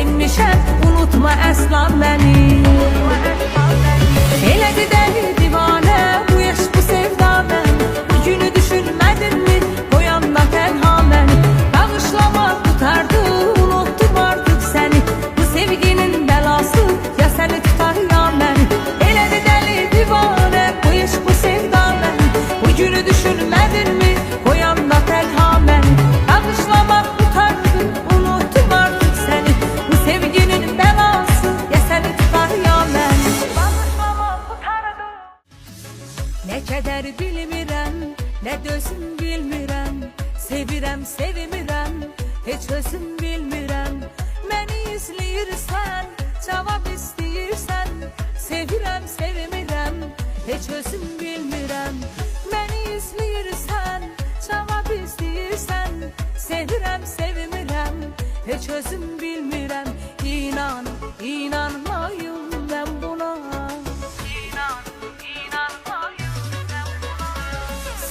sevmişəm, unutma əsla məni. Elədi dəli divanə, bu yaş bu sevda mən. Bir günü düşünmədinmi, qoyanda tənha məni. Bağışlamaq tutardı, unuttum artıq səni. Bu sevginin bəlası, ya səni tutar ya məni. Elədi dəli divanə, bu yaş bu sevda mən. Bu günü düşünmədinmi, qoyanda tənha məni. Bağışlamaq tutardı, unuttum artıq səni. Bu sevginin bəlası, ya səni tutar ya məni. Nə qədər bilmirəm, nə dözüm bilmirəm. Sevirəm, sevmirəm, heç özüm bilmirəm. Məni izləyirsən, cavab istəyirsən. Sevirəm, sevmirəm, heç özüm bilmirəm. Məni izləyirsən, cavab istəyirsən. Sevirəm, sevmirəm, heç özüm bilmirəm. İnan, inanmayım mən buna.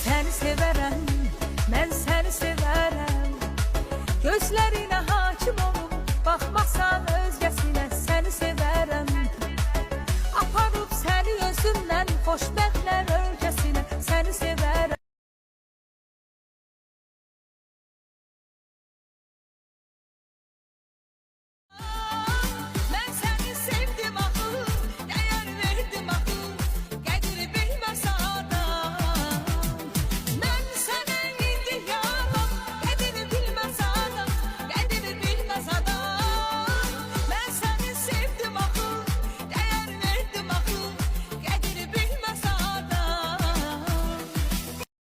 Səni sevərəm, mən səni sevərəm. Gözlərinə hakim olub, baxmaqsan özgəsinə. Səni sevərəm, aparıb səni özümdən xoşbəxt